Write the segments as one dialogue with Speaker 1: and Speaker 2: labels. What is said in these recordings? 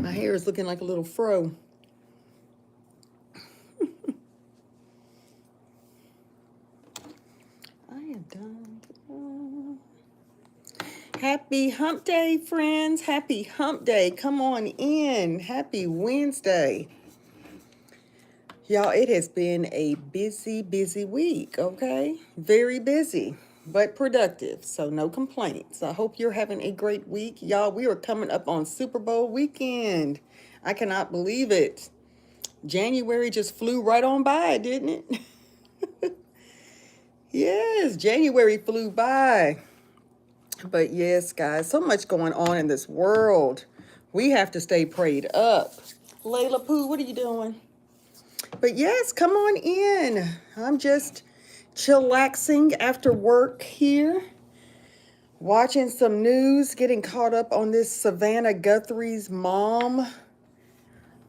Speaker 1: My hair is looking like a little fro. I am done. Happy hump day, friends. Happy hump day. Come on in. Happy Wednesday. Y'all, it has been a busy week, okay? Very busy, but productive. So no complaints. I hope you're having a great week. Y'all, we are coming up on Super Bowl weekend. I cannot believe it. January just flew right on by, didn't it? Yes, January flew by. But yes, guys, so much going on in this world. We have to stay prayed up. Layla Pooh, what are you doing? But yes, come on in. I'm just chillaxing after work here, watching some news, getting caught up on this Savannah Guthrie's mom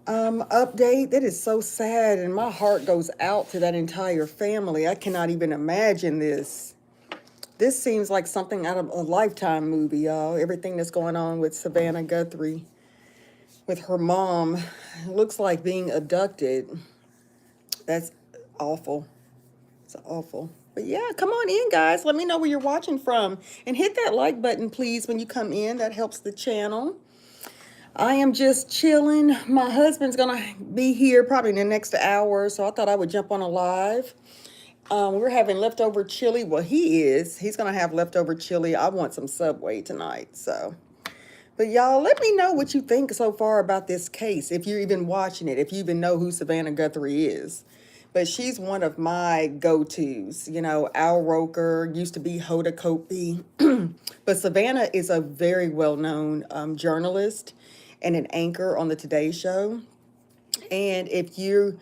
Speaker 1: update. That is so sad, and my heart goes out to that entire family. I cannot even imagine this. This seems like something out of a Lifetime movie, y'all. Everything that's going on with Savannah Guthrie, with her mom. It looks like being abducted. That's awful. It's awful. But yeah, come on in, guys. Let me know where you're watching from. And hit that like button, please, when you come in. That helps the channel. I am just chilling. My husband's going to be here probably in the next hour, so I thought I would jump on a live. We're having leftover chili. Well, he is. He's going to have leftover chili. I want some Subway tonight, so. But y'all, let me know what you think so far about this case, if you're even watching it, if you even know who Savannah Guthrie is. But she's one of my go-tos. You know, Al Roker, used to be Hoda Kotb. But Savannah is a very well-known journalist and an anchor on the Today Show. And if you're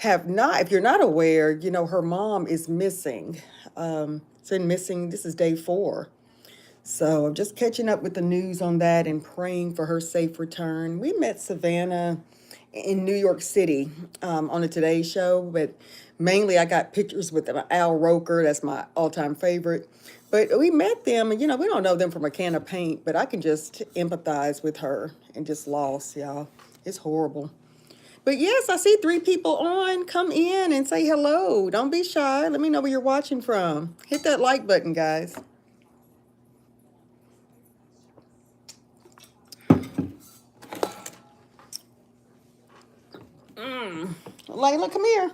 Speaker 1: not aware, you know, her mom is missing. It's been missing, this is day 4. So I'm just catching up with the news on that and praying for her safe return. We met Savannah in New York City on the Today Show, but mainly I got pictures with Al Roker. That's my all-time favorite. But we met them, and, you know, we don't know them from a can of paint, but I can just empathize with her and just lost, y'all. It's horrible. But yes, I see 3 people on. Come in and say hello. Don't be shy. Let me know where you're watching from. Hit that like button, guys. Layla, come here.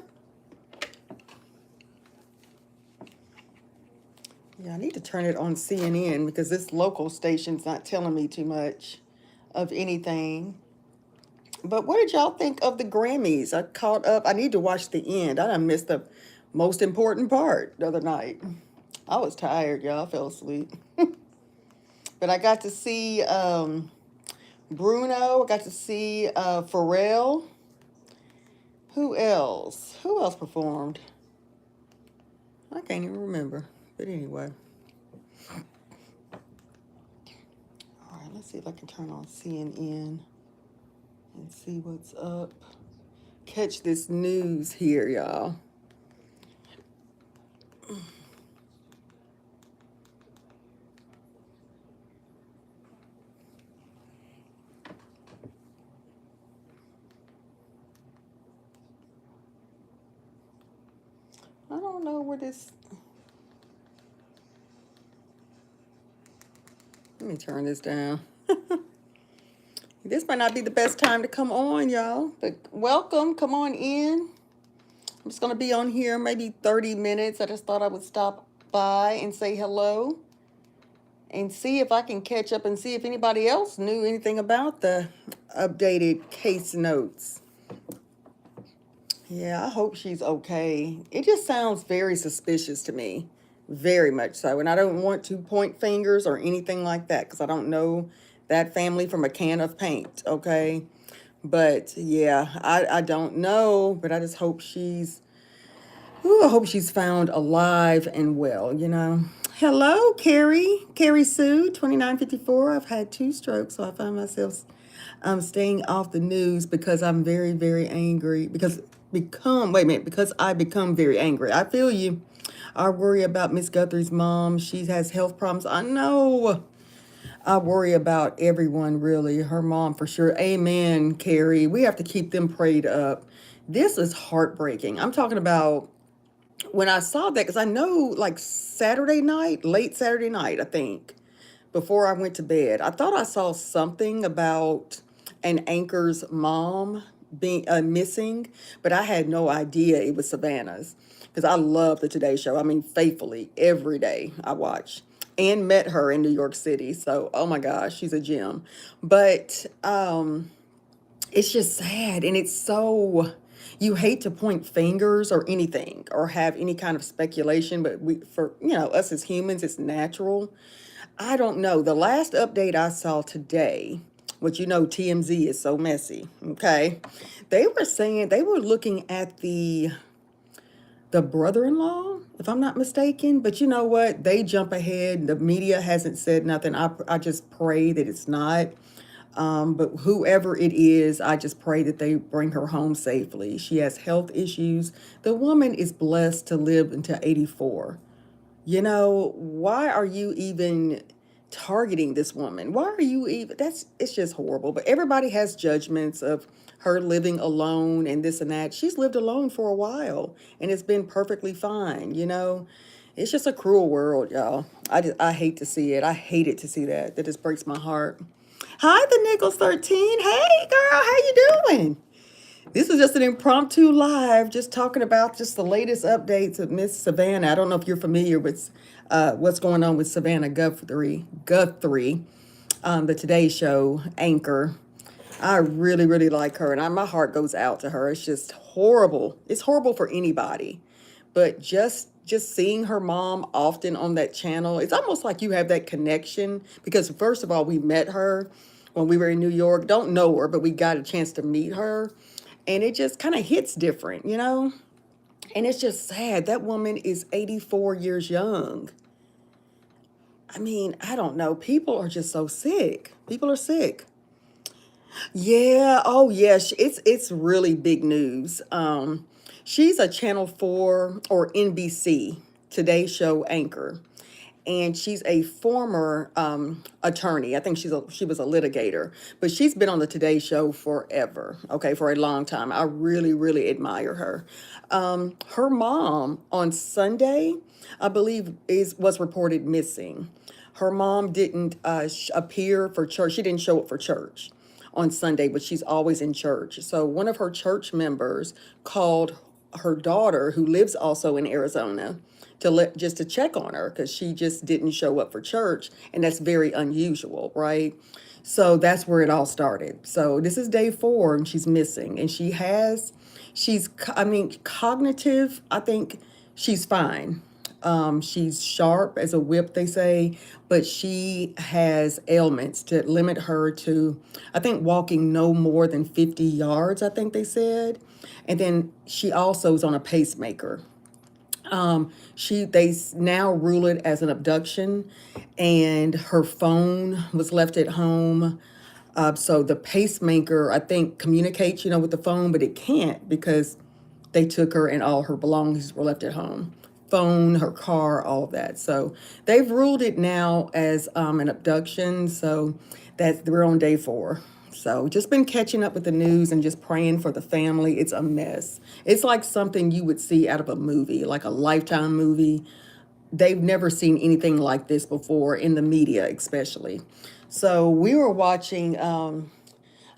Speaker 1: Yeah, I need to turn it on CNN because this local station's not telling me too much of anything. But what did y'all think of the Grammys? I caught up. I need to watch the end. I done missed the most important part the other night. I was tired, y'all. I fell asleep. But I got to see Bruno. I got to see Pharrell. Who else? Who else performed? I can't even remember. But anyway. All right, let's see if I can turn on CNN and see what's up. Catch this news here, y'all. I don't know where this... Let me turn this down. This might not be the best time to come on, y'all. But welcome. Come on in. I'm just going to be on here maybe 30 minutes. I just thought I would stop by and say hello. And see if I can catch up and see if anybody else knew anything about the updated case notes. Yeah, I hope she's okay. It just sounds very suspicious to me. Very much so. And I don't want to point fingers or anything like that because I don't know that family from a can of paint, okay? But yeah, I don't know, but I just hope I hope she's found alive and well, you know. Hello, Carrie Sue, 2954. I've had 2 strokes, so I find myself staying off the news because I'm very angry. Because I become very angry. I feel you. I worry about Miss Guthrie's mom. She has health problems. I know. I worry about everyone, really. Her mom, for sure. Amen, Carrie. We have to keep them prayed up. This is heartbreaking. I'm talking about when I saw that, because I know like Saturday night, late Saturday night, I think, before I went to bed, I thought I saw something about an anchor's mom being missing, but I had no idea it was Savannah's because I love the Today Show. I mean, faithfully every day I watch and met her in New York City. So, oh my gosh, she's a gem. But it's just sad, and it's so, you hate to point fingers or anything or have any kind of speculation, but we, for us as humans, it's natural. I don't know. The last update I saw today, which TMZ is so messy, okay? They were saying they were looking at the brother-in-law, if I'm not mistaken. But you know what? They jump ahead. The media hasn't said nothing. I just pray that it's not. But whoever it is, I just pray that they bring her home safely. She has health issues. The woman is blessed to live until 84. Why are you even targeting this woman? Why are you even, it's just horrible. But everybody has judgments of her living alone and this and that. She's lived alone for a while and it's been perfectly fine. It's just a cruel world, y'all. I hate to see it. I hate it to see that. That just breaks my heart. Hi, the Nichols 13. Hey, girl, how you doing? This is just an impromptu live, just talking about just the latest updates of Miss Savannah. I don't know if you're familiar with what's going on with Savannah Guthrie, the Today Show anchor. I really, really like her, and my heart goes out to her. It's just horrible. It's horrible for anybody, but just seeing her mom often on that channel, it's almost like you have that connection because first of all, we met her when we were in New York. Don't know her, but we got a chance to meet her, and it just kind of hits different. And it's just sad. That woman is 84 years young. I mean, I don't know. People are just so sick. People are sick. Yeah. Oh, yes. It's really big news. She's a Channel 4 or NBC Today Show anchor, and she's a former attorney. I think she was a litigator, but she's been on the Today Show forever. Okay, for a long time. I really, really admire her. Her mom on Sunday, I believe, was reported missing. Her mom didn't appear for church. She didn't show up for church on Sunday, but she's always in church. So one of her church members called her daughter, who lives also in Arizona, just to check on her because she just didn't show up for church, and that's very unusual, right? So that's where it all started. So this is day 4, and she's missing, and I mean, cognitive. I think she's fine. She's sharp as a whip, they say, but she has ailments that limit her to, I think, walking no more than 50 yards, I think they said. And then she also is on a pacemaker. They now rule it as an abduction, and her phone was left at home. So the pacemaker, I think, communicates, with the phone, but it can't because they took her and all her belongings were left at home. Phone, her car, all of that. So they've ruled it now as an abduction. So we're on day 4. So just been catching up with the news and just praying for the family. It's a mess. It's like something you would see out of a movie, like a Lifetime movie. They've never seen anything like this before in the media, especially. So we were watching.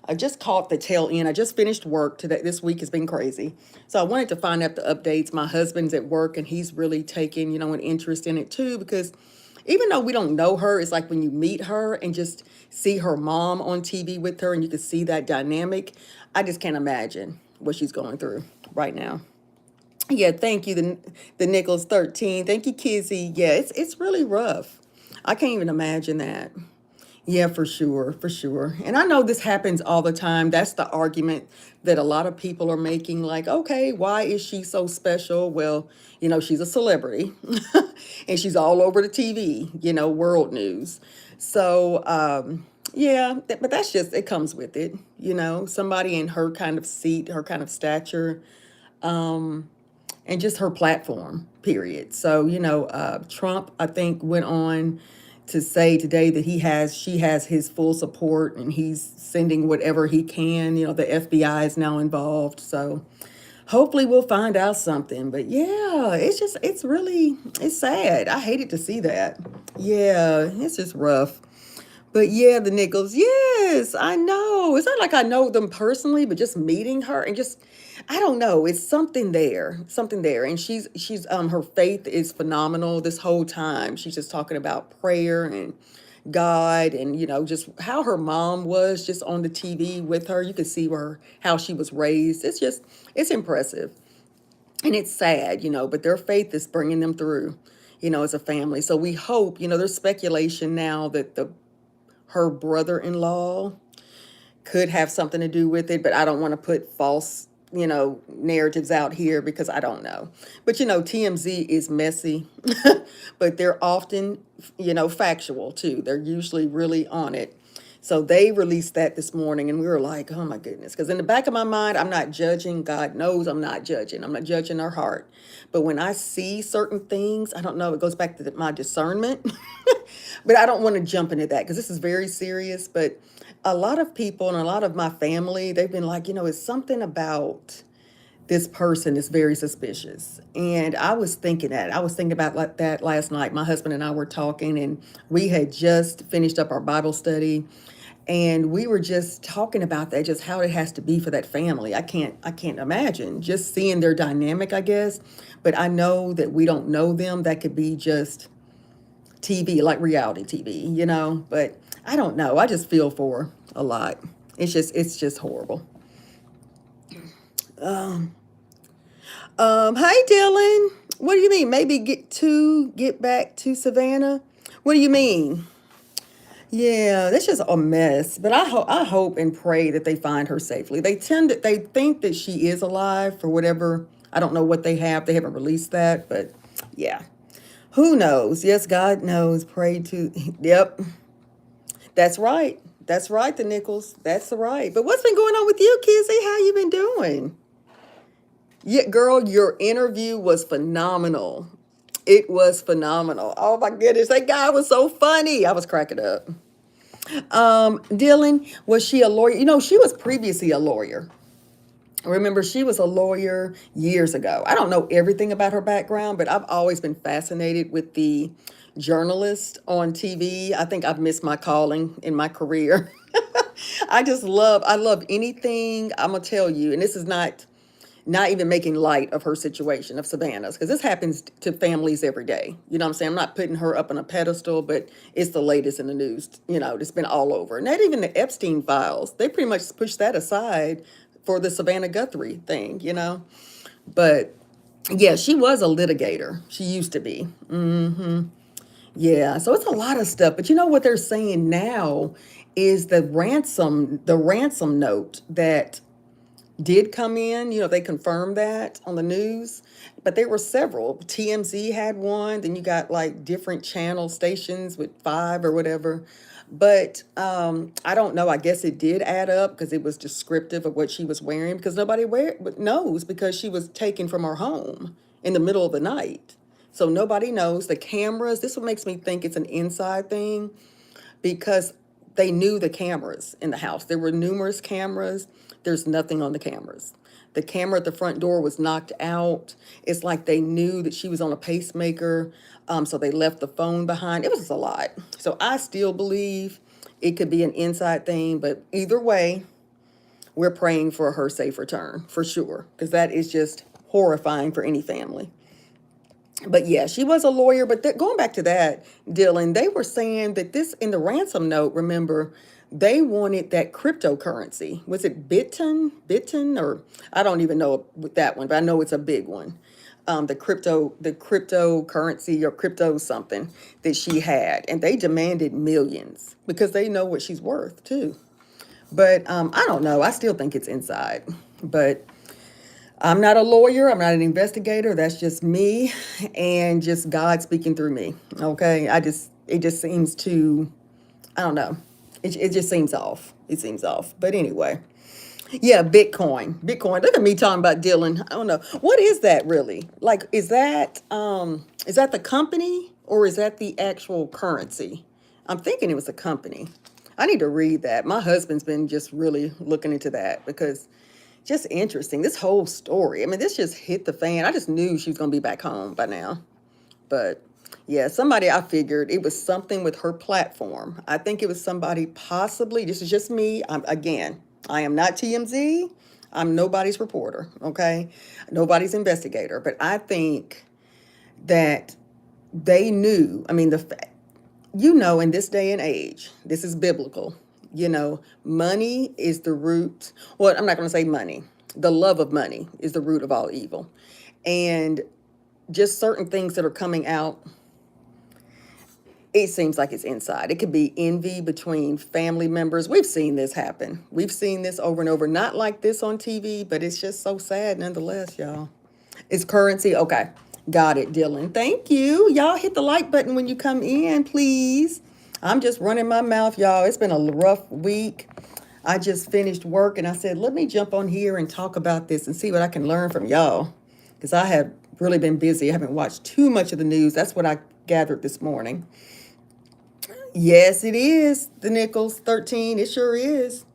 Speaker 1: I just caught the tail end. I just finished work today. This week has been crazy. So I wanted to find out the updates. My husband's at work and he's really taking, an interest in it too, because even though we don't know her, it's like when you meet her and just see her mom on TV with her and you can see that dynamic. I just can't imagine what she's going through right now. Yeah, thank you, the Nichols 13. Thank you, Kizzy. Yeah, it's really rough. I can't even imagine that. Yeah, for sure, for sure. And I know this happens all the time. That's the argument that a lot of people are making, like, okay, why is she so special? Well, she's a celebrity and she's all over the TV, world news. So, yeah, but that's just, it comes with it, somebody in her kind of seat, her kind of stature, and just her platform, period. So, Trump, I think, went on to say today that she has his full support and he's sending whatever he can. You know, the FBI is now involved. So hopefully we'll find out something. But yeah, it's sad. I hated to see that. Yeah, it's just rough. But yeah, the Nichols, yes, I know. It's not like I know them personally, but just meeting her and just, I don't know. It's something there. And her faith is phenomenal this whole time. She's just talking about prayer and God and, just how her mom was just on the TV with her. You could see how she was raised. It's impressive. And it's sad, but their faith is bringing them through, as a family. So we hope, there's speculation now that her brother-in-law could have something to do with it, but I don't want to put false, narratives out here because I don't know. But TMZ is messy, but they're often, factual too. They're usually really on it. So they released that this morning, and we were like, oh my goodness. Because in the back of my mind, I'm not judging. God knows I'm not judging. I'm not judging her heart. But when I see certain things, I don't know, it goes back to my discernment. But I don't want to jump into that because this is very serious. But a lot of people and a lot of my family, they've been like, it's something about this person is very suspicious. And I was thinking about that last night. My husband and I were talking, and we had just finished up our Bible study. And we were just talking about that, just how it has to be for that family. I can't imagine just seeing their dynamic, I guess. But I know that we don't know them. That could be just TV, like reality TV, But I don't know. I just feel for a lot. It's just horrible. Hi Dylan. What do you mean? Maybe get back to Savannah? What do you mean? Yeah, that's just a mess. But I hope and pray that they find her safely. They think that she is alive for whatever. I don't know what they have. They haven't released that, but yeah. Who knows? Yes, God knows. Pray to. Yep. That's right. That's right, the Nichols. That's right. But what's been going on with you, Kizzy? How you been doing? Yeah, girl, your interview was phenomenal. It was phenomenal. Oh my goodness, that guy was so funny. I was cracking up. Dylan, was she a lawyer? She was previously a lawyer. Remember, she was a lawyer years ago. I don't know everything about her background, but I've always been fascinated with the journalist on TV. I think I've missed my calling in my career. I love anything. I'm gonna tell you, and this is not even making light of her situation, of Savannah's, because this happens to families every day. You know what I'm saying? I'm not putting her up on a pedestal, but it's the latest in the news, it's been all over. Not even the Epstein files. They pretty much pushed that aside for the Savannah Guthrie thing, But yeah, she was a litigator. She used to be. Yeah, so it's a lot of stuff. But what they're saying now is the ransom note that did come in. They confirmed that on the news, but there were several. TMZ had one, then you got like different channel stations with 5 or whatever. But I don't know. I guess it did add up because it was descriptive of what she was wearing, because nobody knows, because she was taken from her home in the middle of the night. So nobody knows. The cameras, this what makes me think it's an inside thing, because they knew the cameras in the house. There were numerous cameras. There's nothing on the cameras. The camera at the front door was knocked out. It's like they knew that she was on a pacemaker, so they left the phone behind. It was just a lot. So I still believe it could be an inside thing, but either way, we're praying for her safe return, for sure, because that is just horrifying for any family. But yeah, she was a lawyer. But going back to that, Dylan, they were saying that this, in the ransom note, remember, they wanted that cryptocurrency. Was it Biton, or I don't even know that one, but I know it's a big one. The cryptocurrency or crypto something that she had, and they demanded millions because they know what she's worth too. But I don't know. I still think it's inside. But I'm not a lawyer. I'm not an investigator. That's just me, and just God speaking through me. Okay. It just seems to, I don't know. It just seems off. It seems off. But anyway, yeah, Bitcoin. Look at me talking about Dylan. I don't know. What is that really? Like, is that the company, or is that the actual currency? I'm thinking it was a company. I need to read that. My husband's been just really looking into that because just interesting. This whole story. I mean, this just hit the fan. I just knew she was going to be back home by now. But yeah, somebody, I figured it was something with her platform. I think it was somebody possibly, this is just me. Again, I am not TMZ. I'm nobody's reporter, okay? Nobody's investigator. But I think that they knew, I mean, in this day and age, this is biblical. Money is the root. Well, I'm not going to say money. The love of money is the root of all evil. And just certain things that are coming out, it seems like it's inside. It could be envy between family members. We've seen this happen. We've seen this over and over. Not like this on TV, but it's just so sad nonetheless, y'all. It's currency. Okay. Got it, Dylan. Thank you. Y'all hit the like button when you come in, please. I'm just running my mouth, y'all. It's been a rough week. I just finished work and I said, let me jump on here and talk about this and see what I can learn from y'all. Because I have really been busy. I haven't watched too much of the news. That's what I gathered this morning. Yes, it is. The Nichols 13. It sure is.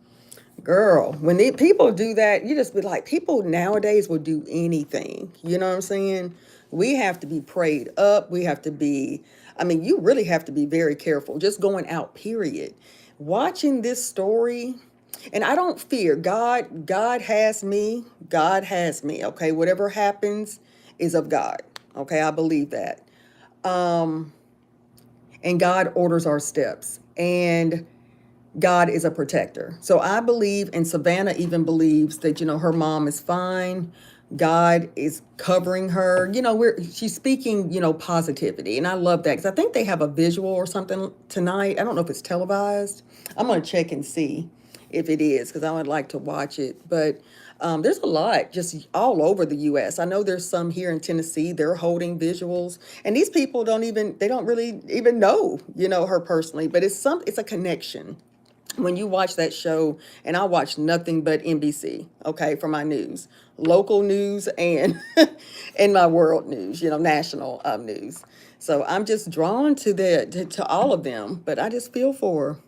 Speaker 1: Girl, when people do that, you just be like, people nowadays will do anything. You know what I'm saying? We have to be prayed up. We have to be, I mean, you really have to be very careful. Just going out, period. Watching this story, and I don't fear. God has me. God has me. Okay, whatever happens is of God. Okay, I believe that. And God orders our steps. And God is a protector. So I believe, and Savannah even believes that, her mom is fine. God is covering her. She's speaking, positivity. And I love that because I think they have a visual or something tonight. I don't know if it's televised. I'm going to check and see if it is because I would like to watch it. But there's a lot just all over the U.S. I know there's some here in Tennessee. They're holding visuals. And these people they don't really even know, her personally. But it's a connection. When you watch that show, and I watch nothing but NBC, okay, for my news, local news and and my world news, national news. So I'm just drawn to all of them, but I just feel for her.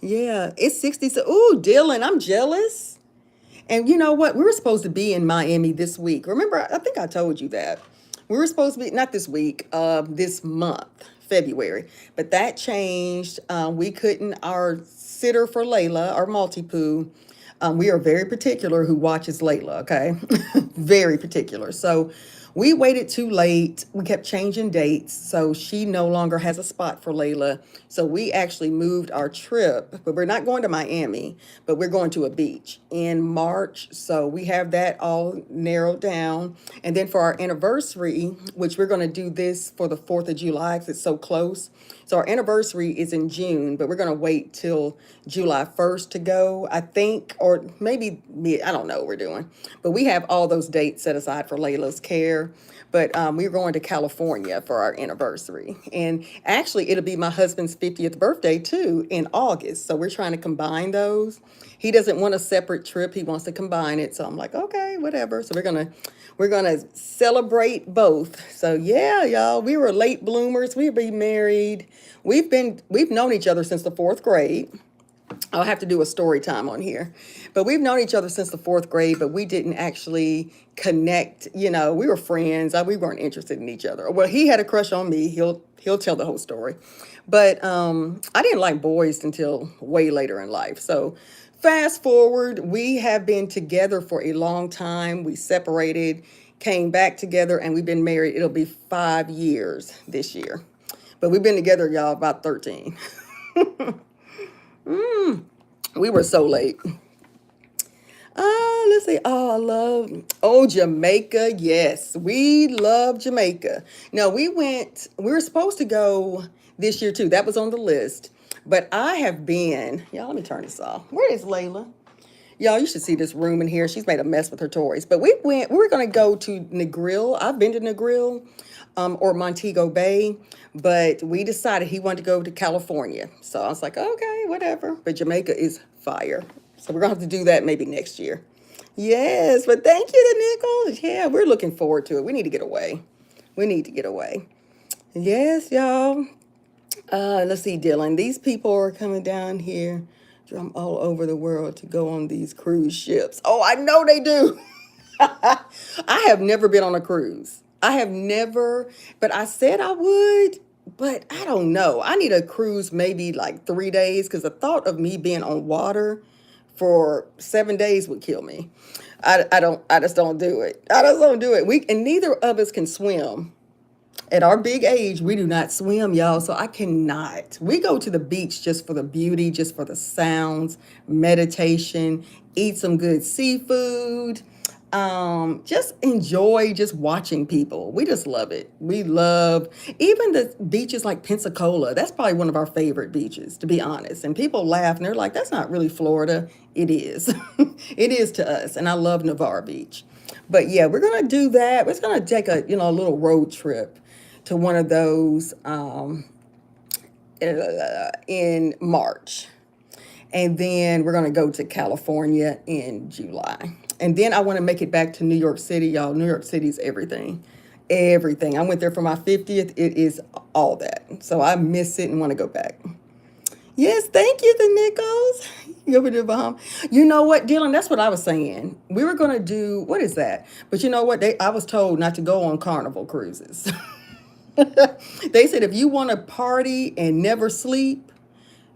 Speaker 1: Yeah, it's 60. So, ooh, Dylan, I'm jealous. And you know what? We were supposed to be in Miami this week. Remember, I think I told you that. We were supposed to be, not this week, this month, February. But that changed. We couldn't, our sitter for Layla, our multi-poo, we are very particular who watches Layla, okay? Very particular. So we waited too late. We kept changing dates. So she no longer has a spot for Layla. So we actually moved our trip, but we're not going to Miami, but we're going to a beach in March. So we have that all narrowed down. And then for our anniversary, which we're going to do this for the 4th of July because it's so close. So our anniversary is in June, but we're going to wait till July 1st to go, I think, or maybe I don't know what we're doing. But we have all those dates set aside for Layla's care. But we're going to California for our anniversary. And actually, it'll be my husband's 50th birthday, too, in August. So we're trying to combine those. He doesn't want a separate trip. He wants to combine it. So I'm like, okay, whatever. So we're gonna celebrate both. So yeah, y'all, we were late bloomers. We'll be married. We've known each other since the 4th grade. I'll have to do a story time on here. But we've known each other since the 4th grade, but we didn't actually connect. We were friends. We weren't interested in each other. Well, he had a crush on me. He'll tell the whole story. But I didn't like boys until way later in life. So fast forward, we have been together for a long time. We separated, came back together, and we've been married. It'll be 5 years this year. But we've been together, y'all, about 13. We were so late. Let's see. Jamaica. Yes, we love Jamaica. No, we were supposed to go this year too. That was on the list. But I have been, y'all, let me turn this off. Where is Layla? Y'all, you should see this room in here. She's made a mess with her toys. But we were going to go to Negril. I've been to Negril or Montego Bay. But we decided he wanted to go to California. So I was like, okay, whatever. But Jamaica is fire. So we're going to have to do that maybe next year. Yes, but thank you to Nichols. Yeah, we're looking forward to it. We need to get away. Yes, y'all. Let's see, Dylan. These people are coming down here from all over the world to go on these cruise ships. Oh, I know they do. I have never been on a cruise. I have never, but I said I would, but I don't know. I need a cruise maybe like 3 days because the thought of me being on water for 7 days would kill me. I just don't do it. I just don't do it. And neither of us can swim. At our big age, we do not swim, y'all, so I cannot. We go to the beach just for the beauty, just for the sounds, meditation, eat some good seafood, just enjoy just watching people. We just love it. We love even the beaches like Pensacola. That's probably one of our favorite beaches, to be honest. And people laugh and they're like, that's not really Florida. It is. It is to us. And I love Navarre Beach. But yeah, we're gonna do that. We're gonna take a little road trip to one of those in March. And then we're going to go to California in July. And then I want to make it back to New York City, y'all. New York City's everything. Everything. I went there for my 50th. It is all that. So I miss it and want to go back. Yes, thank you, the Nichols. You over to the Bahamas. You know what, Dylan? That's what I was saying. We were going to do, what is that? But you know what? I was told not to go on Carnival cruises. They said if you want to party and never sleep,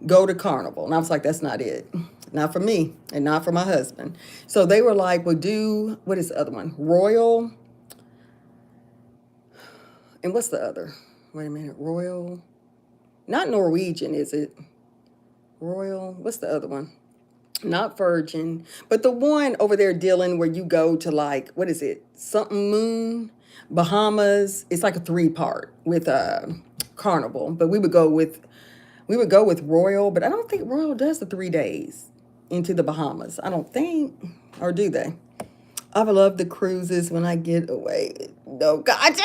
Speaker 1: go to Carnival. And I was like, that's not it. Not for me and not for my husband. So they were like, well, what is the other one? Royal. And what's the other? Wait a minute. Royal. Not Norwegian, is it? Royal. What's the other one? Not Virgin. But the one over there, Dylan, where you go to like, what is it? Something Moon. Bahamas. It's like a 3-part with Carnival. But we would go with Royal, but I don't think Royal does the 3 days into the Bahamas. I don't think, or do they? I love the cruises when I get away. No, God.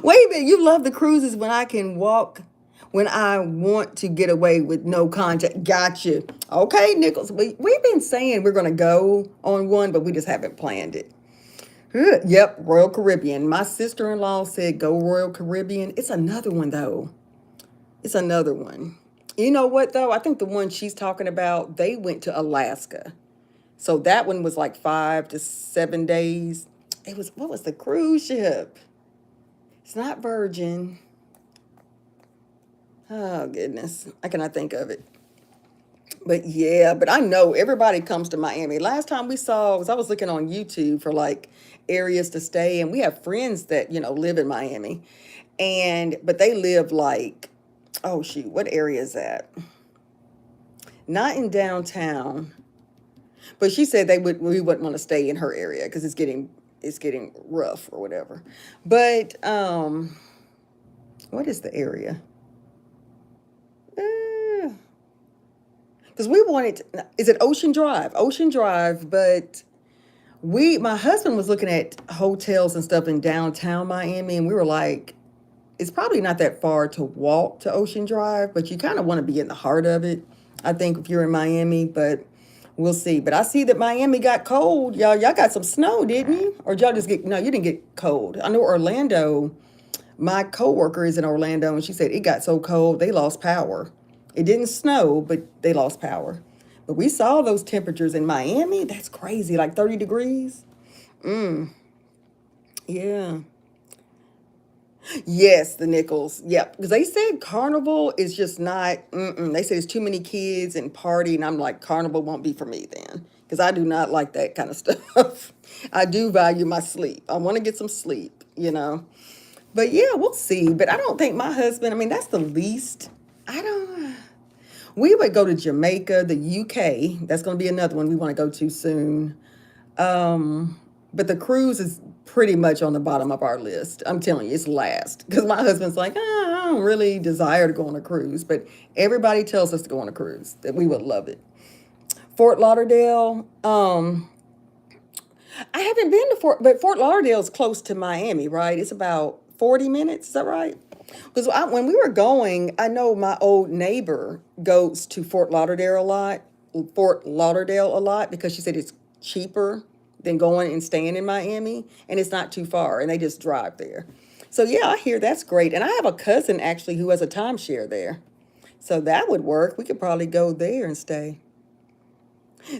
Speaker 1: Wait a minute. You love the cruises when I can walk, when I want to get away with no contact. Gotcha. Okay, Nichols. We've been saying we're going to go on one, but we just haven't planned it. Yep, Royal Caribbean. My sister-in-law said go Royal Caribbean. It's another one, though. It's another one. You know what, though? I think the one she's talking about, they went to Alaska. So that one was like 5 to 7 days. What was the cruise ship? It's not Virgin. Oh, goodness. I cannot think of it. But yeah, but I know everybody comes to Miami. Last time we saw was I was looking on YouTube for like areas to stay, and we have friends that, live in Miami. But they live like, oh shoot, what area is that? Not in downtown. But she said we wouldn't want to stay in her area because it's getting rough or whatever. But what is the area? Because we wanted is it Ocean Drive? Ocean Drive, but my husband was looking at hotels and stuff in downtown Miami, and we were like, it's probably not that far to walk to Ocean Drive, but you kind of want to be in the heart of it, I think, if you're in Miami, but we'll see. But I see that Miami got cold. Y'all got some snow, didn't you? Or did y'all just no, you didn't get cold. I know Orlando, my coworker is in Orlando, and she said it got so cold, they lost power. It didn't snow, but they lost power. But we saw those temperatures in Miami. That's crazy, like 30 degrees. Yeah. Yes, the Nichols. Yep. Because they said Carnival is just not, They said it's too many kids and party. And I'm like, Carnival won't be for me then. Because I do not like that kind of stuff. I do value my sleep. I want to get some sleep. But yeah, we'll see. But I don't think my husband, that's the least. We would go to Jamaica, the UK. That's going to be another one we want to go to soon. But the cruise is pretty much on the bottom of our list. I'm telling you, it's last. Because my husband's like, I don't really desire to go on a cruise. But everybody tells us to go on a cruise, that we would love it. Fort Lauderdale. I haven't been to but Fort Lauderdale is close to Miami, right? It's about 40 minutes. Is that right? Because when we were going, I know my old neighbor goes to Fort Lauderdale a lot because she said it's cheaper than going and staying in Miami, and it's not too far, and they just drive there. So yeah, I hear that's great. And I have a cousin actually who has a timeshare there. So that would work. We could probably go there and stay.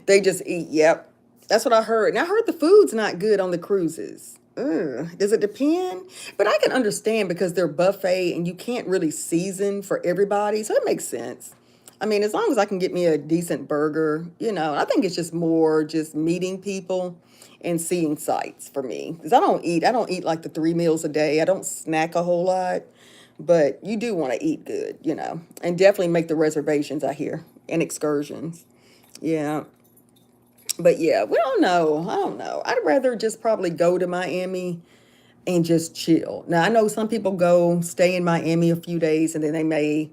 Speaker 1: They just eat. Yep. That's what I heard. And I heard the food's not good on the cruises. Ugh. Does it depend? But I can understand because they're buffet and you can't really season for everybody. So it makes sense. I mean, as long as I can get me a decent burger, I think it's just more just meeting people and seeing sights for me. Because I don't eat like the 3 meals a day. I don't snack a whole lot. But you do want to eat good. And definitely make the reservations, I hear, and excursions. Yeah. But yeah, we don't know. I don't know. I'd rather just probably go to Miami and just chill. Now, I know some people go stay in Miami a few days and then they may,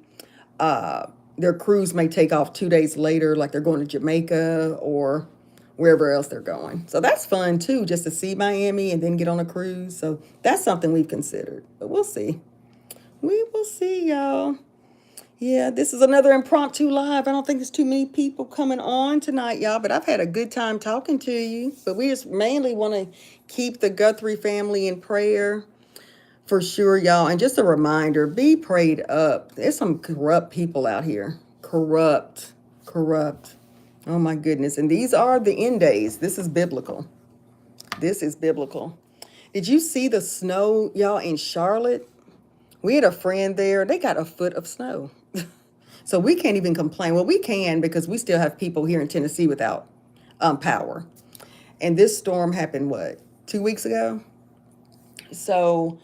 Speaker 1: uh, their cruise may take off 2 days later, like they're going to Jamaica or wherever else they're going. So that's fun too, just to see Miami and then get on a cruise. So that's something we've considered. But we'll see. We will see, y'all. Yeah, this is another impromptu live. I don't think there's too many people coming on tonight, y'all, but I've had a good time talking to you. But we just mainly want to keep the Guthrie family in prayer for sure, y'all. And just a reminder, be prayed up. There's some corrupt people out here. Corrupt, corrupt. Oh my goodness. And these are the end days. This is biblical. This is biblical. Did you see the snow, y'all, in Charlotte? We had a friend there. They got a foot of snow. So we can't even complain. Well, we can because we still have people here in Tennessee without power. And this storm happened, what, 2 weeks ago? So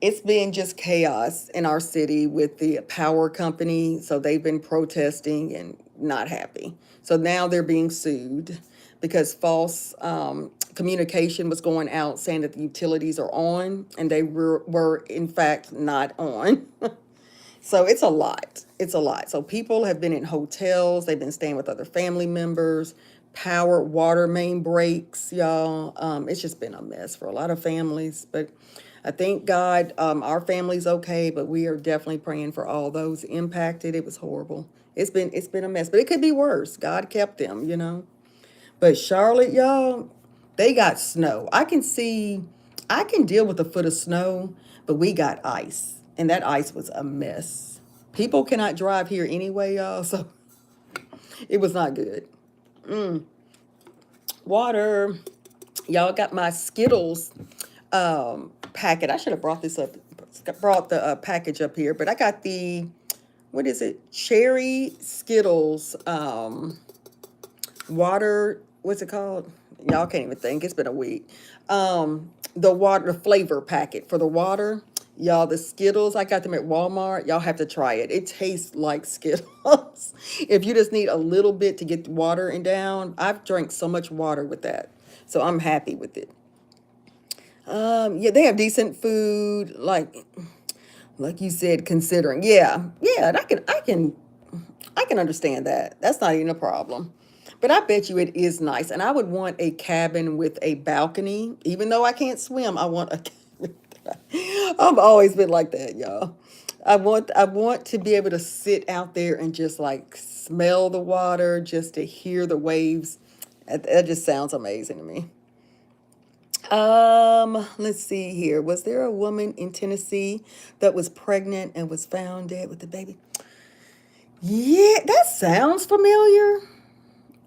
Speaker 1: it's been just chaos in our city with the power company. So they've been protesting and not happy. So now they're being sued because false communication was going out saying that the utilities are on and they were in fact not on. So it's a lot. It's a lot. So people have been in hotels. They've been staying with other family members. Power, water main breaks, y'all. It's just been a mess for a lot of families. But I thank God our family's okay. But we are definitely praying for all those impacted. It was horrible. It's been a mess. But it could be worse. God kept them. But Charlotte, y'all, they got snow. I can deal with a foot of snow, but we got ice. And that ice was a mess. People cannot drive here anyway, y'all. So it was not good. Water. Y'all got my Skittles packet. I should have brought this up. Brought the package up here. But I got the, what is it? Cherry Skittles water. What's it called? Y'all can't even think. It's been a week. The flavor packet for the water. Y'all, the Skittles, I got them at Walmart. Y'all have to try it. It tastes like Skittles. If you just need a little bit to get the water and down, I've drank so much water with that. So I'm happy with it. Yeah, they have decent food, like you said, considering. Yeah, yeah, and I can understand that. That's not even a problem. But I bet you it is nice. And I would want a cabin with a balcony. Even though I can't swim, I want a cabin. I've always been like that, y'all. I want to be able to sit out there and just like smell the water, just to hear the waves. That just sounds amazing to me. Let's see here. Was there a woman in Tennessee that was pregnant and was found dead with the baby? Yeah, that sounds familiar.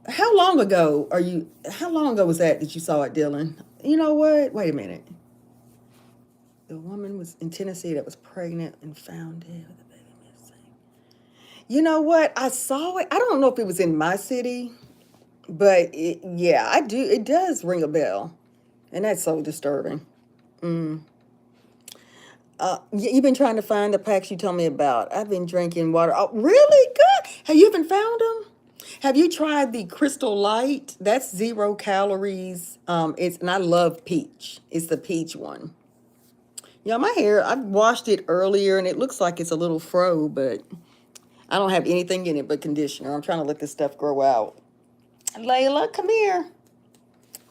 Speaker 1: How long ago was that you saw it, Dylan? You know what? Wait a minute. The woman was in Tennessee that was pregnant and found dead with a baby missing. You know what? I saw it. I don't know if it was in my city, but yeah, I do. It does ring a bell. And that's so disturbing. You've been trying to find the packs you told me about. I've been drinking water. Oh, really? Good. Have you even found them? Have you tried the Crystal Light? That's 0 calories. And I love peach. It's the peach one. Yeah, my hair, I washed it earlier and it looks like it's a little fro, but I don't have anything in it but conditioner. I'm trying to let this stuff grow out. Layla, come here.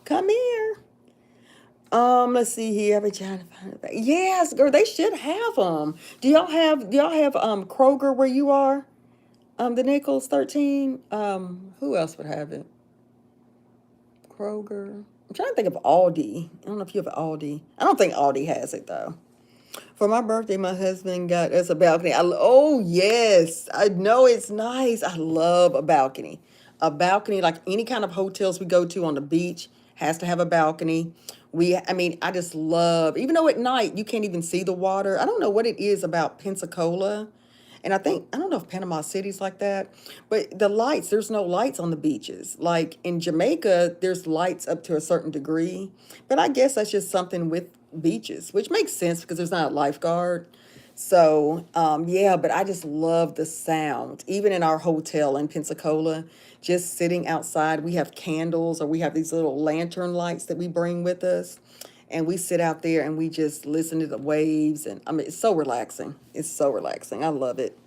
Speaker 1: Come here. Let's see here. I've been trying to find it. Yes, girl, they should have them. Do y'all have Kroger where you are? The Nichols 13. Who else would have it? Kroger. I'm trying to think of Aldi. I don't know if you have Aldi. I don't think Aldi has it though. For my birthday, my husband got us a balcony. Oh, yes. I know it's nice. I love a balcony. A balcony, like any kind of hotels we go to on the beach, has to have a balcony. I mean, I just love, even though at night you can't even see the water. I don't know what it is about Pensacola. And I don't know if Panama City's like that, but the lights, there's no lights on the beaches. Like in Jamaica, there's lights up to a certain degree. But I guess that's just something with beaches, which makes sense because there's not a lifeguard. So, yeah, but I just love the sound. Even in our hotel in Pensacola, just sitting outside, we have candles or we have these little lantern lights that we bring with us. And we sit out there and we just listen to the waves. And I mean, it's so relaxing. It's so relaxing. I love it.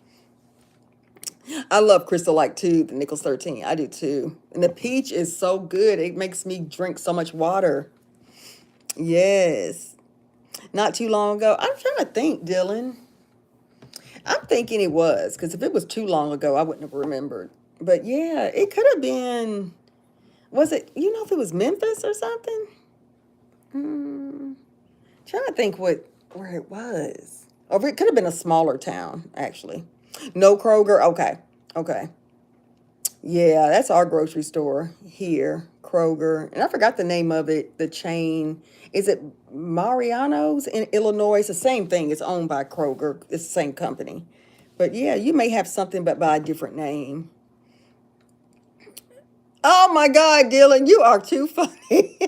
Speaker 1: I love Crystal Light too, the Nichols 13. I do too. And the peach is so good. It makes me drink so much water. Yes. Not too long ago. I'm trying to think, Dylan. I'm thinking it was, because if it was too long ago, I wouldn't have remembered. But yeah, it could have been, was it, if it was Memphis or something? Trying to think where it was. Or it could have been a smaller town, actually. No Kroger. Okay. Okay. Yeah, that's our grocery store here, Kroger. And I forgot the name of it, the chain. Is it Mariano's in Illinois? It's the same thing. It's owned by Kroger. It's the same company. But yeah, you may have something but by a different name. Oh my God, Dylan, you are too funny.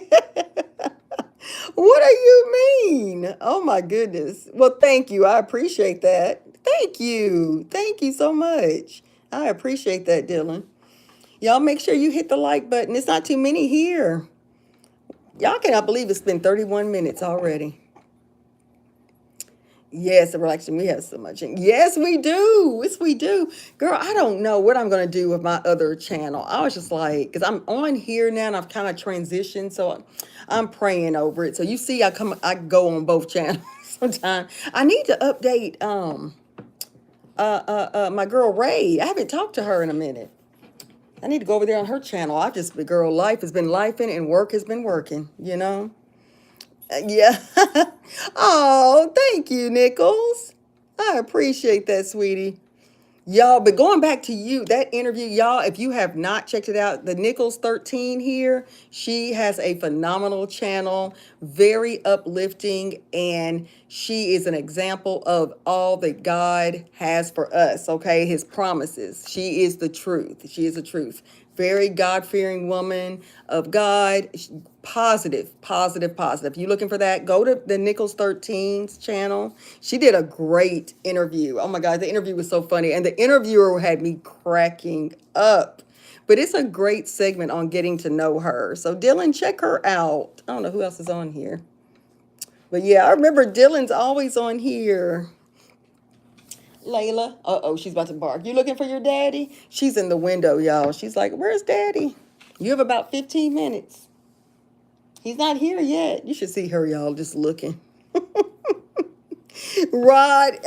Speaker 1: What do you mean? Oh my goodness. Well, thank you. I appreciate that. Thank you. Thank you so much. I appreciate that, Dylan. Y'all make sure you hit the like button. It's not too many here. Y'all cannot believe it's been 31 minutes already. Yes, the relaxing. We have so much. Yes, we do. Yes, we do. Girl, I don't know what I'm going to do with my other channel. I was just like, because I'm on here now and I've kind of transitioned. So I'm praying over it. So you see, I go on both channels sometimes. I need to update my girl Ray. I haven't talked to her in a minute. I need to go over there on her channel. The girl, life has been lifing and work has been working. Yeah. Oh, thank you, Nichols. I appreciate that, sweetie. Y'all, but going back to you, that interview, y'all, if you have not checked it out, the Nichols 13 here, she has a phenomenal channel, very uplifting, and she is an example of all that God has for us, okay? His promises. She is the truth. She is the truth. Very God-fearing woman of God. Positive, positive, positive. If you're looking for that, go to the Nichols 13's channel. She did a great interview. Oh my God, the interview was so funny. And the interviewer had me cracking up. But it's a great segment on getting to know her. So Dylan, check her out. I don't know who else is on here. But yeah, I remember Dylan's always on here. Layla. Uh-oh, she's about to bark. You looking for your daddy? She's in the window, y'all. She's like, where's daddy? You have about 15 minutes. He's not here yet. You should see her, y'all, just looking. Rod,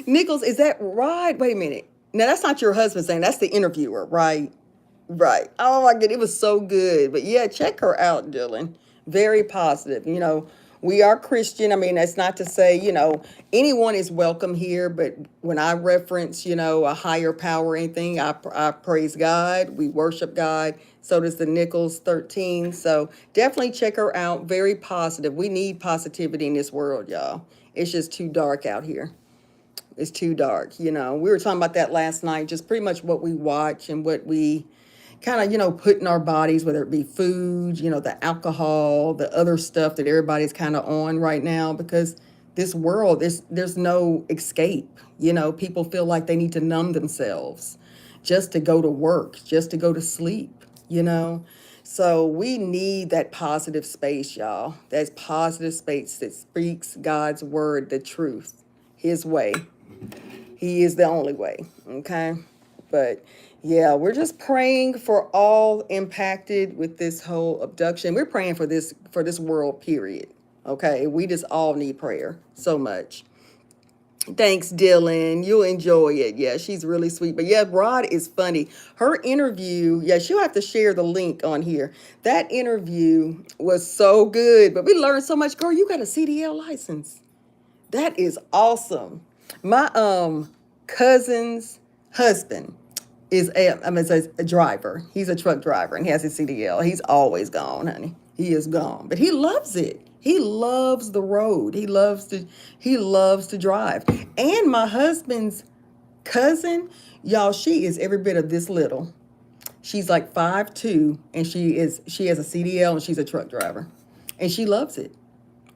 Speaker 1: Nichols, is that Rod? Wait a minute. Now, that's not your husband's name. That's the interviewer, right? Right. Oh, my God. It was so good. But yeah, check her out, Dylan. Very positive. We are Christian. I mean, that's not to say, anyone is welcome here. But when I reference, a higher power or anything, I praise God. We worship God. So does the Nichols 13. So definitely check her out. Very positive. We need positivity in this world, y'all. It's just too dark out here. It's too dark. We were talking about that last night, just pretty much what we watch and what we kind of, put in our bodies, whether it be food, the alcohol, the other stuff that everybody's kind of on right now, because this world, there's no escape. People feel like they need to numb themselves just to go to work, just to go to sleep. So we need that positive space, y'all. That's positive space that speaks God's word, the truth, his way. He is the only way, okay? But yeah, we're just praying for all impacted with this whole abduction. We're praying for this world, period. Okay, we just all need prayer so much. Thanks, Dylan. You'll enjoy it. Yeah, she's really sweet. But yeah, Rod is funny. Her interview, yeah, she'll have to share the link on here. That interview was so good. But we learned so much. Girl, you got a CDL license. That is awesome. My cousin's husband is a driver. He's a truck driver and he has his CDL. He's always gone, honey. He is gone, but he loves it. He loves the road. He loves to drive. And my husband's cousin, y'all, she is every bit of this little. She's like 5'2", and she has a CDL and she's a truck driver, and she loves it.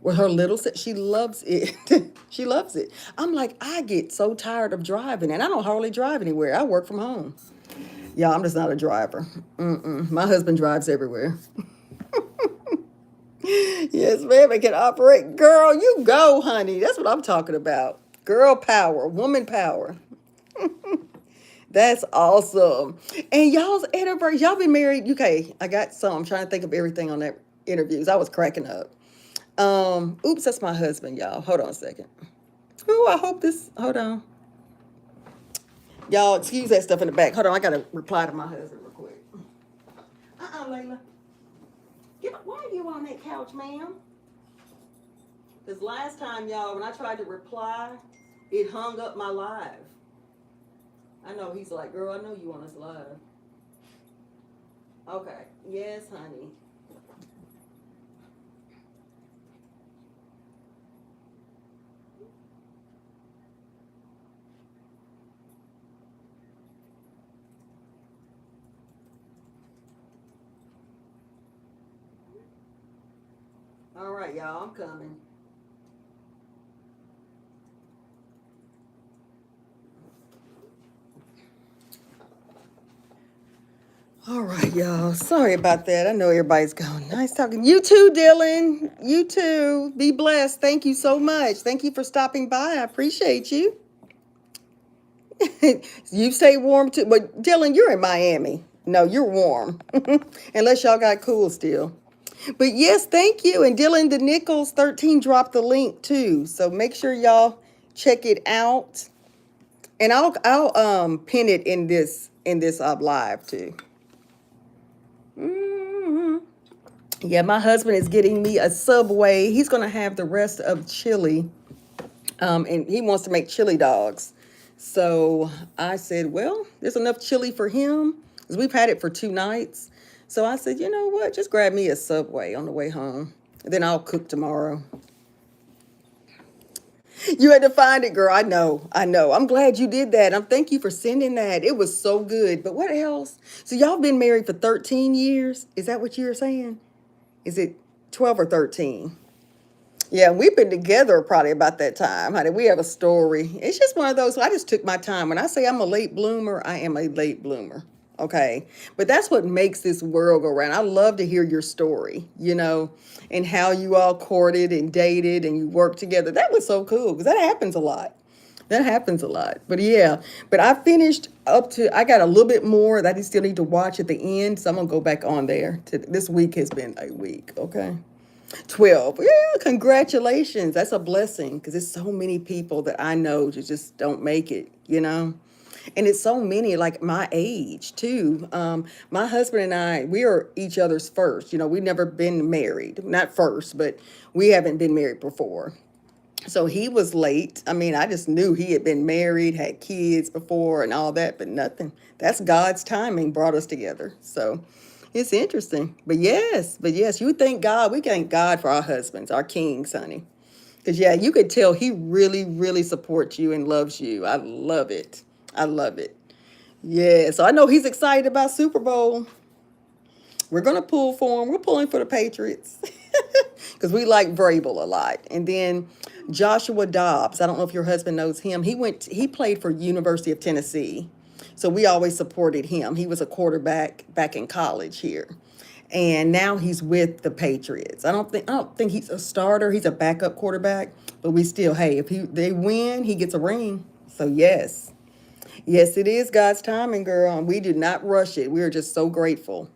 Speaker 1: With her little, she loves it. She loves it. I'm like, I get so tired of driving, and I don't hardly drive anywhere. I work from home. Yeah, I'm just not a driver. My husband drives everywhere. Yes, ma'am, I can operate. Girl, you go, honey. That's what I'm talking about. Girl power, woman power. That's awesome. And y'all's anniversary, y'all been married. Okay, I got some. I'm trying to think of everything on that interviews. I was cracking up. Oops, that's my husband, y'all. Hold on a second. Ooh, I hope this, hold on. Y'all, excuse that stuff in the back. Hold on, I gotta reply to my husband real quick. Layla. Why are you on that couch, ma'am? Because last time, y'all, when I tried to reply, it hung up my live. I know he's like, girl, I know you on this live. Okay. Yes, honey. All right, y'all, I'm coming. All right, y'all. Sorry about that. I know everybody's going. Nice talking. You too, Dylan. You too. Be blessed. Thank you so much. Thank you for stopping by. I appreciate you. You stay warm too. But Dylan, you're in Miami. No, you're warm. Unless y'all got cool still. But yes, thank you. And Dylan the Nichols 13 dropped the link too. So make sure y'all check it out. And I'll pin it in this live too. Yeah, my husband is getting me a Subway. He's gonna have the rest of chili. And he wants to make chili dogs. So I said, well, there's enough chili for him because we've had it for 2 nights. So I said, you know what? Just grab me a Subway on the way home. And then I'll cook tomorrow. You had to find it, girl. I know. I'm glad you did that. Thank you for sending that. It was so good. But what else? So y'all been married for 13 years? Is that what you were saying? Is it 12 or 13? Yeah, we've been together probably about that time, honey. We have a story. It's just one of those. I just took my time. When I say I'm a late bloomer, I am a late bloomer. Okay. But that's what makes this world go round. I love to hear your story, and how you all courted and dated and you worked together. That was so cool because that happens a lot. That happens a lot. But yeah, but I finished I got a little bit more that I still need to watch at the end. So I'm going to go back on there. This week has been a week. Okay. 12. Yeah, congratulations. That's a blessing because there's so many people that I know just don't make it. And it's so many like my age too. My husband and I, we are each other's first. We've never been married. Not first, but we haven't been married before. So he was late. I mean, I just knew he had been married, had kids before and all that, but nothing. That's God's timing brought us together. So it's interesting. But yes, you thank God. We thank God for our husbands, our kings, honey. Because, yeah, you could tell he really, really supports you and loves you. I love it. I love it. Yeah, so I know he's excited about Super Bowl. We're going to pull for him. We're pulling for the Patriots because we like Vrabel a lot. And then Joshua Dobbs, I don't know if your husband knows him. He played for University of Tennessee. So we always supported him. He was a quarterback back in college here. And now he's with the Patriots. I don't think he's a starter. He's a backup quarterback. But we still, hey, if they win, he gets a ring. So yes. Yes, it is God's timing, girl. And we do not rush it. We are just so grateful.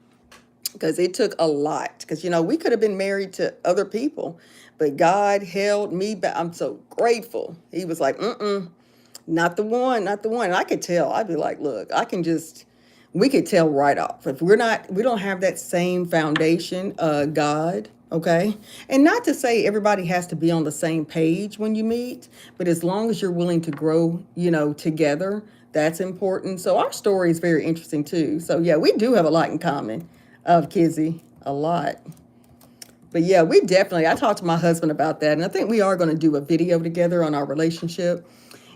Speaker 1: Because it took a lot. Because, we could have been married to other people. But God held me back. I'm so grateful. He was like, not the one, not the one. And I could tell. I'd be like, look, we could tell right off. If we don't have that same foundation, God, Okay. And not to say everybody has to be on the same page when you meet, but as long as you're willing to grow, together, that's important. So our story is very interesting too. So yeah, we do have a lot in common, of Kizzy, a lot. But yeah, we definitely, I talked to my husband about that, and I think we are going to do a video together on our relationship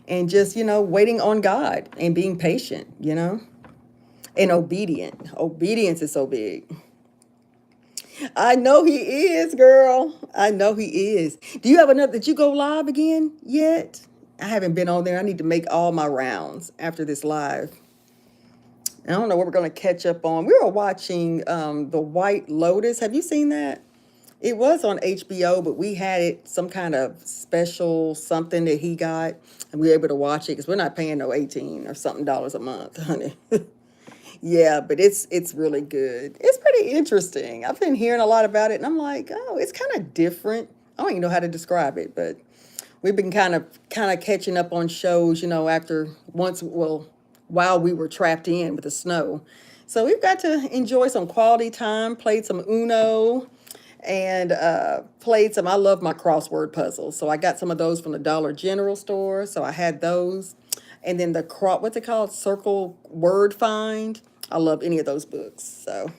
Speaker 1: and just, waiting on God and being patient, and obedient. Obedience is so big. I know he is, girl. I know he is. Do you have another? Did you go live again yet? I haven't been on there. I need to make all my rounds after this live. I don't know what we're going to catch up on. We were watching The White Lotus. Have you seen that? It was on HBO, but we had it some kind of special something that he got, and we were able to watch it because we're not paying no 18 or something dollars a month, honey. Yeah, but it's really good. It's pretty interesting. I've been hearing a lot about it, and I'm like, oh, it's kind of different. I don't even know how to describe it, but we've been kind of catching up on shows, after while we were trapped in with the snow. So we've got to enjoy some quality time, played some Uno, and played some. I love my crossword puzzles, so I got some of those from the Dollar General store. So I had those, and then what's it called? Circle Word Find. I love any of those books. So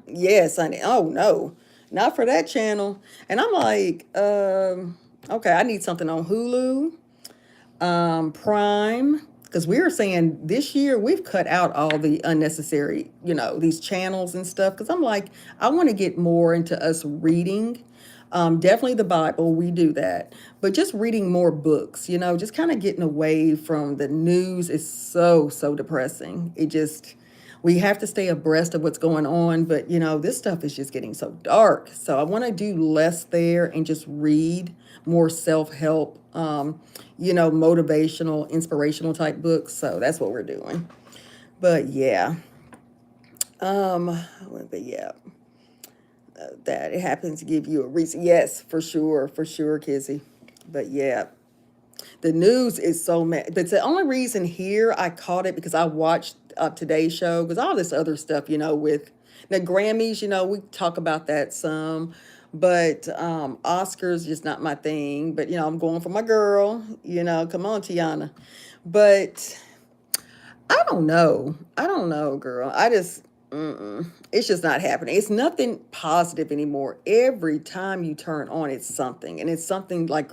Speaker 1: yes, honey. Oh no, not for that channel. And I'm like, okay, I need something on Hulu, Prime, because we were saying this year we've cut out all the unnecessary, these channels and stuff. Because I'm like, I want to get more into us reading. Definitely the Bible, we do that. But just reading more books, just kind of getting away from the news is so, so depressing. We have to stay abreast of what's going on. But, this stuff is just getting so dark. So I want to do less there and just read more self-help, motivational, inspirational type books. So that's what we're doing. But yeah. But yeah. That it happens to give you a reason. Yes, for sure, Kizzy. But yeah, the news is so mad. But the only reason here I caught it because I watched Today's Show, because all this other stuff, with the Grammys, we talk about that some. But Oscars just not my thing. But I'm going for my girl. Come on, Tiana. But I don't know. Girl. It's just not happening. It's nothing positive anymore. Every time you turn on, it's something. And it's something like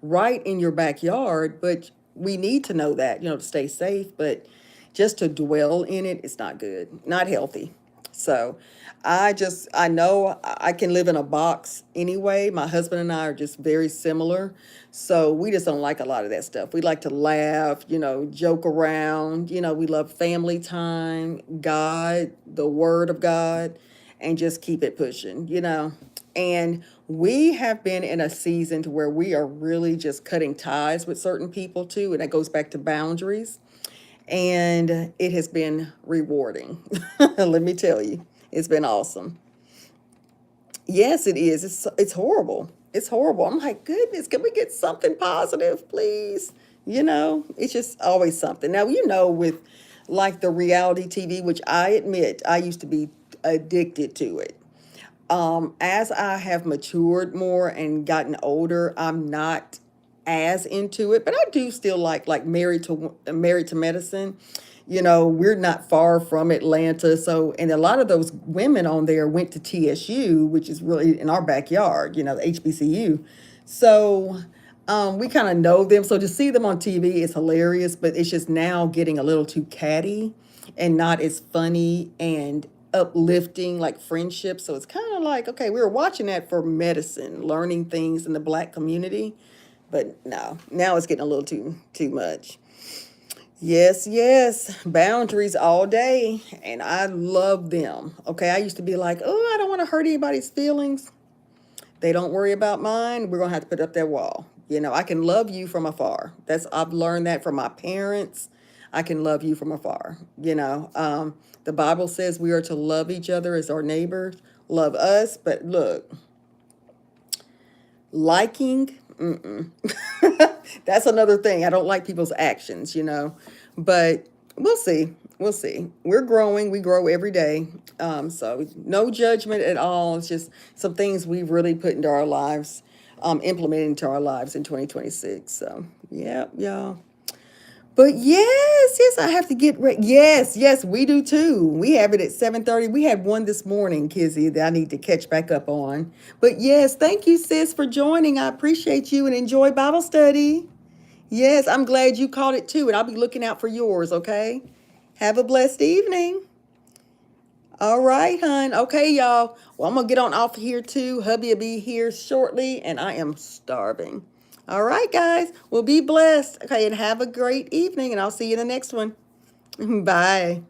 Speaker 1: right in your backyard. But we need to know that, to stay safe. But just to dwell in it, it's not good, not healthy. So I know I can live in a box anyway. My husband and I are just very similar. So we just don't like a lot of that stuff. We like to laugh, joke around. We love family time, God, the Word of God, and just keep it pushing, And we have been in a season to where we are really just cutting ties with certain people too. And that goes back to boundaries. And it has been rewarding. Let me tell you, it's been awesome. Yes, it is. It's horrible. It's horrible. I'm like, goodness, can we get something positive, please? It's just always something. Now, with like the reality TV, which I admit I used to be addicted to it. As I have matured more and gotten older, I'm not as into it, but I do still like Married to Medicine. We're not far from Atlanta, so and a lot of those women on there went to TSU, which is really in our backyard. The HBCU. So we kind of know them. So to see them on TV is hilarious, but it's just now getting a little too catty and not as funny and uplifting like friendship. So it's kind of like, okay, we were watching that for medicine, learning things in the Black community. But no, now it's getting a little too much. Yes, yes, boundaries all day, and I love them. Okay, I used to be like, oh, I don't want to hurt anybody's feelings. They don't worry about mine. We're gonna have to put up that wall. I can love you from afar. I've learned that from my parents. I can love you from afar. The Bible says we are to love each other as our neighbors love us. But look, liking, that's another thing. I don't like people's actions, but we'll see. We'll see. We're growing. We grow every day. So no judgment at all. It's just some things we've really put into our lives, implemented into our lives in 2026. So yeah, y'all. But yes, I have to get ready. Yes, we do too. We have it at 7:30. We had one this morning, Kizzy, that I need to catch back up on. But yes, thank you, sis, for joining. I appreciate you and enjoy Bible study. Yes, I'm glad you caught it too, and I'll be looking out for yours, okay? Have a blessed evening. All right, hon. Okay, y'all. Well, I'm going to get on off here too. Hubby will be here shortly, and I am starving. All right, guys. Well, be blessed. Okay, and have a great evening, and I'll see you in the next one. Bye.